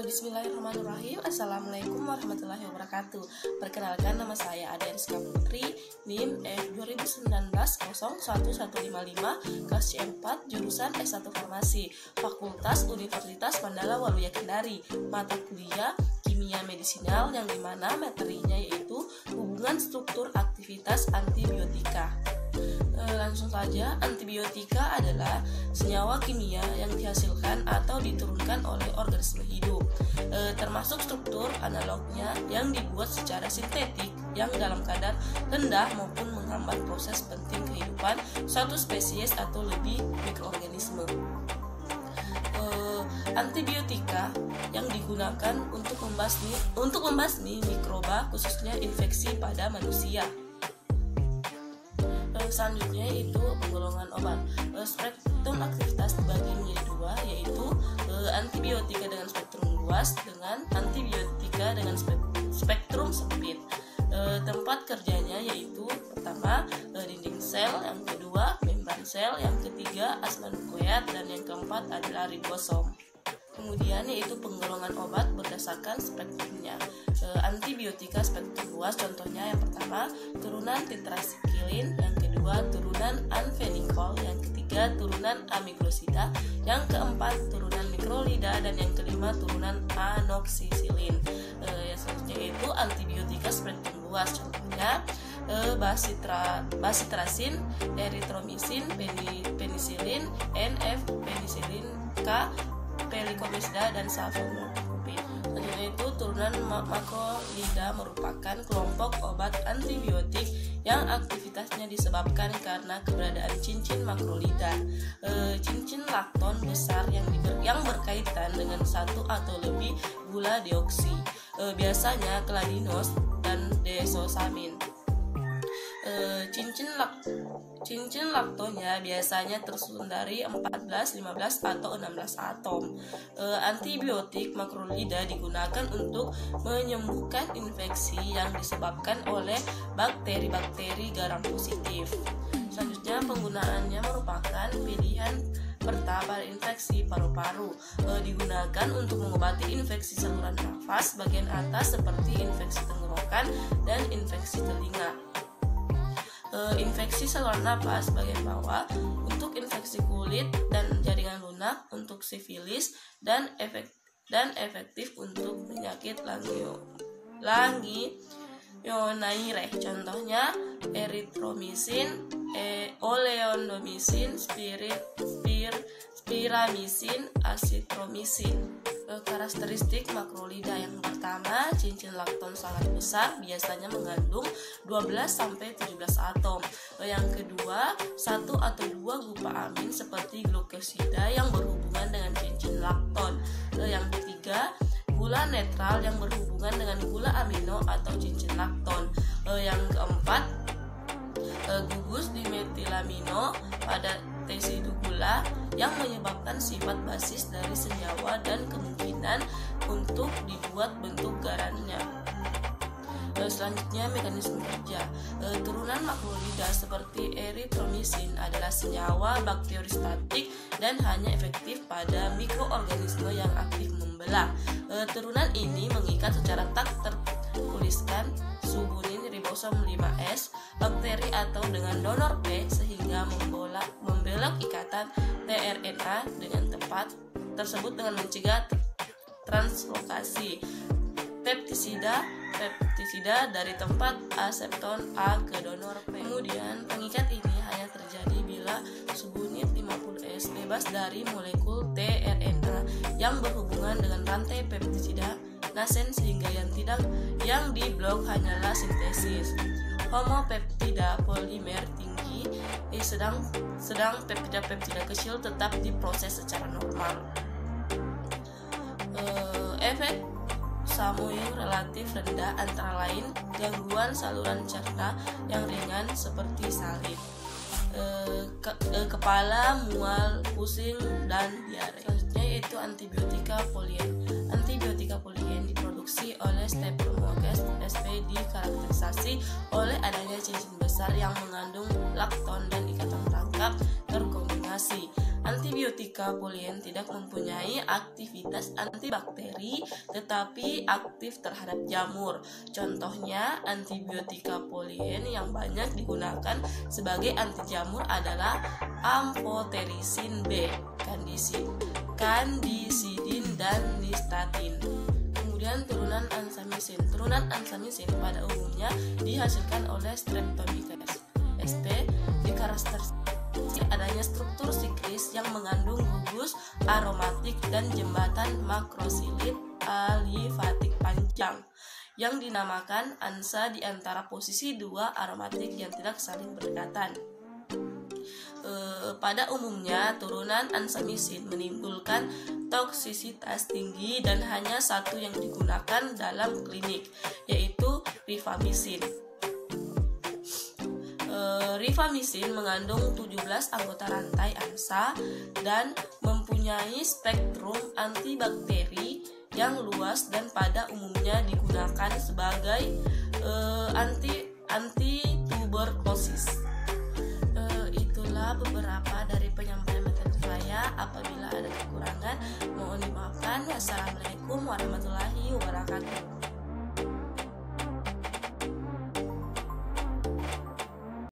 Bismillahirrahmanirrahim. Assalamualaikum warahmatullahi wabarakatuh. Perkenalkan, nama saya Ade Rizka Putri, NIM F2019-01155, kelas C4, jurusan S1 Farmasi, Fakultas Universitas Mandala Waluya Kendari, mata kuliah Kimia Medisinal, yang dimana materinya yaitu hubungan struktur aktivitas antibiotika. Langsung saja, antibiotika adalah senyawa kimia yang dihasilkan atau diturunkan oleh organisme hidup, termasuk struktur analognya yang dibuat secara sintetik yang dalam kadar rendah maupun menghambat proses penting kehidupan suatu spesies atau lebih mikroorganisme. Antibiotika yang digunakan untuk membasmi mikroba, khususnya infeksi pada manusia. Selanjutnya itu penggolongan obat. Spektrum aktivitas dibagi menjadi dua, yaitu antibiotika dengan spektrum luas dengan antibiotika dengan spektrum sempit. Tempat kerjanya yaitu pertama dinding sel, yang kedua membran sel, yang ketiga asam nukleat, dan yang keempat adalah ribosom. Kemudian yaitu penggolongan obat berdasarkan spektrumnya. Antibiotika spektrum luas, contohnya yang pertama turunan tetrasikilin, yang kedua turunan anfenikol, yang ketiga turunan amiglosida, yang keempat turunan mikrolida, dan yang kelima turunan anoksisilin. Yang selanjutnya itu antibiotika spektrum luas, contohnya basitrasin, eritromisin, penisilin, NF, penisilin K, pelikomycida, dan sulfonamide. Selanjutnya itu turunan makrolida merupakan kelompok obat antibiotik yang aktivitasnya disebabkan karena keberadaan cincin makrolida. Cincin lakton besar yang berkaitan dengan satu atau lebih gula deoksi, biasanya kladinos dan desosamin. Cincin laktonnya biasanya tersusun dari 14, 15, atau 16 atom. Antibiotik makrolida digunakan untuk menyembuhkan infeksi yang disebabkan oleh bakteri-bakteri garam positif. Selanjutnya, penggunaannya merupakan pilihan pertama pada infeksi paru-paru. Digunakan untuk mengobati infeksi saluran nafas bagian atas seperti infeksi tenggorokan dan infeksi telinga. Infeksi saluran napas bagian bawah untuk infeksi kulit dan jaringan lunak, untuk sifilis, dan efektif untuk penyakit Legionnaire. Contohnya eritromisin, oleondomisin, spiramisin, asitromisin. Karakteristik makrolida yang pertama, cincin lakton sangat besar, biasanya mengandung 12-17 atom. Yang kedua, 1 atau 2 gupa amin seperti glukosida yang berhubungan dengan cincin lakton. Yang ketiga, gula netral yang berhubungan dengan gula amino atau cincin lakton. Yang keempat, gugus dimetilamino pada tesidu gula yang menyebabkan sifat basis dari senyawa dan kemungkinan untuk dibuat bentuk garannya. Selanjutnya, mekanisme kerja. Turunan makrolida seperti eritromisin adalah senyawa bakteriostatik dan hanya efektif pada mikroorganisme yang aktif membelah. Turunan ini mengikat secara tak tertuliskan subunin ribosom 5S bakteri atau dengan donor P, sehingga membelok ikatan tRNA dengan tepat tersebut dengan mencegah translokasi peptisida dari tempat asepton A ke donor P. Kemudian, pengikat ini hanya terjadi bila subunit 50S bebas dari molekul tRNA yang berhubungan dengan rantai peptisida nasen, sehingga yang diblok hanyalah sintesis homopeptida polimer tinggi, sedang peptida kecil tetap diproses secara normal. Efek samuing relatif rendah antara lain gangguan saluran cerna yang ringan seperti salib, kepala mual, pusing, dan diare. Selanjutnya yaitu antibiotika polien. Antibiotika polien diproduksi oleh Streptococcus sp dikarakterisasi oleh adanya cincin besar yang mengandung lakton dan ikatan tangkap terkombinasi. Antibiotika polien tidak mempunyai aktivitas antibakteri tetapi aktif terhadap jamur. Contohnya antibiotika polien yang banyak digunakan sebagai anti jamur adalah amphotericin B, kandisidin, dan nystatin. Kemudian turunan ansamisin. Turunan ansamisin pada umumnya dihasilkan oleh Streptomyces sp. Dikarakterisasi adanya struktur siklis yang mengandung gugus aromatik dan jembatan makrosilid alifatik panjang yang dinamakan ansa di antara posisi dua aromatik yang tidak saling berdekatan. Pada umumnya turunan ansamisin menimbulkan toksisitas tinggi dan hanya satu yang digunakan dalam klinik, yaitu rifamycin. Rifamycin mengandung 17 anggota rantai ansa dan mempunyai spektrum antibakteri yang luas dan pada umumnya digunakan sebagai anti tuberkulosis. Itulah beberapa dari penyampaian materi saya. Apabila ada kekurangan mohon dimaafkan. Wassalamualaikum warahmatullahi wabarakatuh.